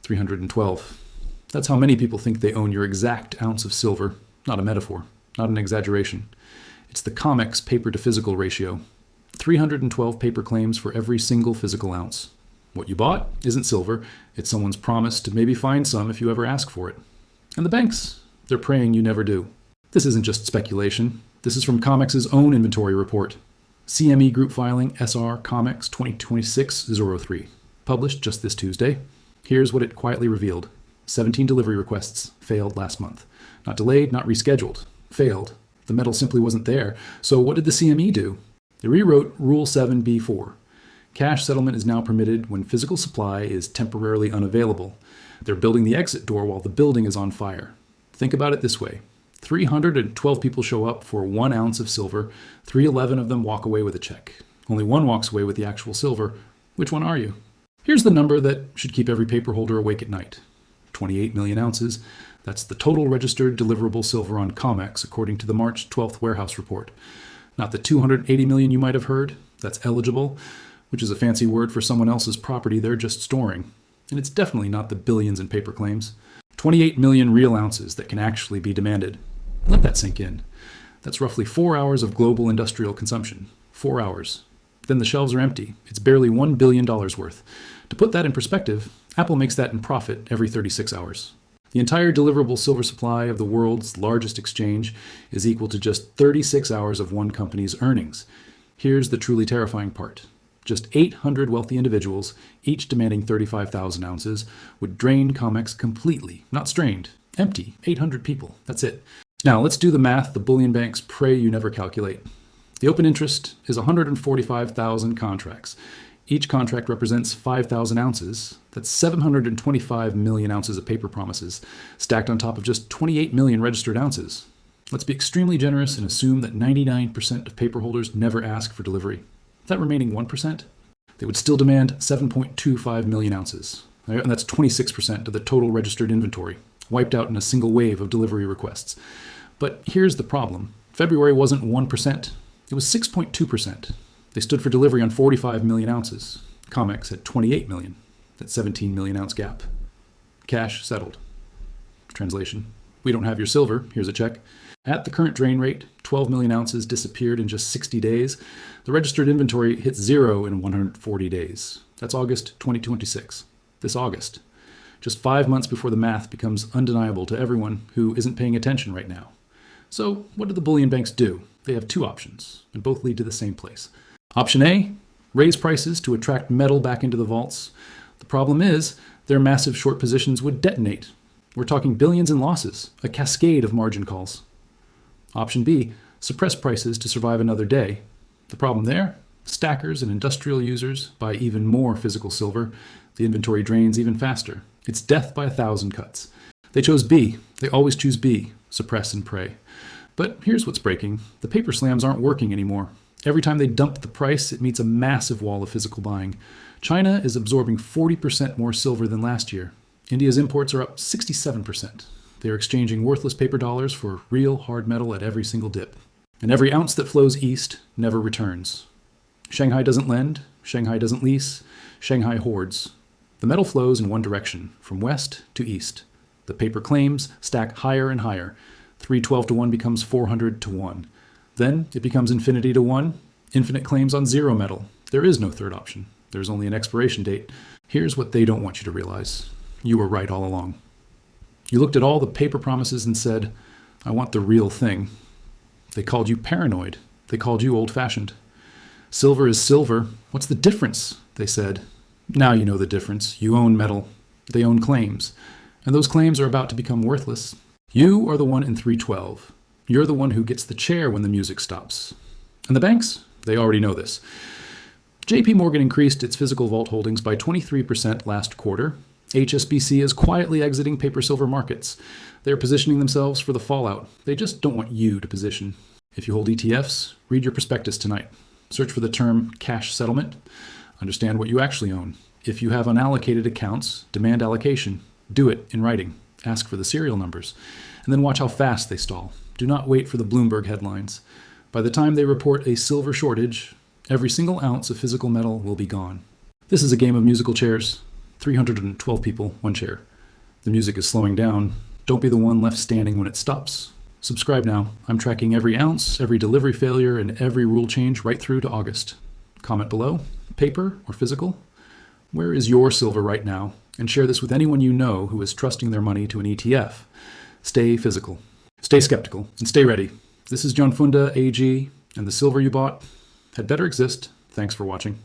312. That's how many people think they own your exact ounce of silver. Not a metaphor, not an exaggeration. It's the COMEX paper-to-physical ratio. 312 paper claims for every single physical ounce. What you bought isn't silver. It's someone's promise to maybe find some if you ever ask for it. And the banks, they're praying you never do. This isn't just speculation. This is from COMEX's own inventory report. CME Group Filing SR COMEX 2026-03, published just this Tuesday. Here's what it quietly revealed. 17 delivery requests failed last month. Not delayed, not rescheduled. Failed. The metal simply wasn't there. So what did the CME do? They rewrote Rule 7b-4. Cash settlement is now permitted when physical supply is temporarily unavailable. They're building the exit door while the building is on fire. Think about it this way. 312 people show up for 1 ounce of silver. 311 of them walk away with a check. Only one walks away with the actual silver. Which one are you? Here's the number that should keep every paper holder awake at night. 28 million ounces. That's the total registered deliverable silver on COMEX, according to the March 12th warehouse report. Not the 280 million you might have heard. That's eligible, which is a fancy word for someone else's property they're just storing. And it's definitely not the billions in paper claims. 28 million real ounces that can actually be demanded. Let that sink in. That's roughly 4 hours of global industrial consumption. 4 hours. Then the shelves are empty. It's barely $1 billion worth. To put that in perspective, Apple makes that in profit every 36 hours. The entire deliverable silver supply of the world's largest exchange is equal to just 36 hours of one company's earnings. Here's the truly terrifying part. Just 800 wealthy individuals, each demanding 35,000 ounces, would drain COMEX completely, not strained, empty, 800 people, that's it. Now let's do the math the bullion banks pray you never calculate. The open interest is 145,000 contracts. Each contract represents 5,000 ounces. That's 725 million ounces of paper promises, stacked on top of just 28 million registered ounces. Let's be extremely generous and assume that 99% of paper holders never ask for delivery. That remaining 1%, they would still demand 7.25 million ounces. And that's 26% of the total registered inventory, wiped out in a single wave of delivery requests. But here's the problem. February wasn't 1%, it was 6.2%. They stood for delivery on 45 million ounces. COMEX had 28 million, that 17 million ounce gap. Cash settled. Translation: we don't have your silver, here's a check. At the current drain rate, 12 million ounces disappeared in just 60 days. The registered inventory hit zero in 140 days. That's August 2026. This August. Just 5 months before the math becomes undeniable to everyone who isn't paying attention right now. So what do the bullion banks do? They have two options, and both lead to the same place. Option A, raise prices to attract metal back into the vaults. The problem is, their massive short positions would detonate. We're talking billions in losses, a cascade of margin calls. Option B, suppress prices to survive another day. The problem there? Stackers and industrial users buy even more physical silver. The inventory drains even faster. It's death by 1,000 cuts. They chose B. They always choose B, suppress and pray. But here's what's breaking. The paper slams aren't working anymore. Every time they dump the price, it meets a massive wall of physical buying. China is absorbing 40% more silver than last year. India's imports are up 67%. They are exchanging worthless paper dollars for real hard metal at every single dip. And every ounce that flows east never returns. Shanghai doesn't lend, Shanghai doesn't lease, Shanghai hoards. The metal flows in one direction, from west to east. The paper claims stack higher and higher. 312 to 1 becomes 400 to 1. Then it becomes infinity to 1, infinite claims on zero metal. There is no third option. There's only an expiration date. Here's what they don't want you to realize. You were right all along. You looked at all the paper promises and said, I want the real thing. They called you paranoid. They called you old-fashioned. Silver is silver. What's the difference? They said. Now you know the difference. You own metal. They own claims. And those claims are about to become worthless. You are the one in 312. You're the one who gets the chair when the music stops. And the banks? They already know this. JP Morgan increased its physical vault holdings by 23% last quarter. HSBC is quietly exiting paper silver markets. They're positioning themselves for the fallout. They just don't want you to position. If you hold ETFs, read your prospectus tonight. Search for the term cash settlement. Understand what you actually own. If you have unallocated accounts, demand allocation. Do it in writing. Ask for the serial numbers. And then watch how fast they stall. Do not wait for the Bloomberg headlines. By the time they report a silver shortage, every single ounce of physical metal will be gone. This is a game of musical chairs. 312 people, 1 share. The music is slowing down. Don't be the one left standing when it stops. Subscribe now. I'm tracking every ounce, every delivery failure, and every rule change right through to August. Comment below, paper or physical. Where is your silver right now? And share this with anyone you know who is trusting their money to an ETF. Stay physical. Stay skeptical and stay ready. This is JonFunds AG, and the silver you bought had better exist. Thanks for watching.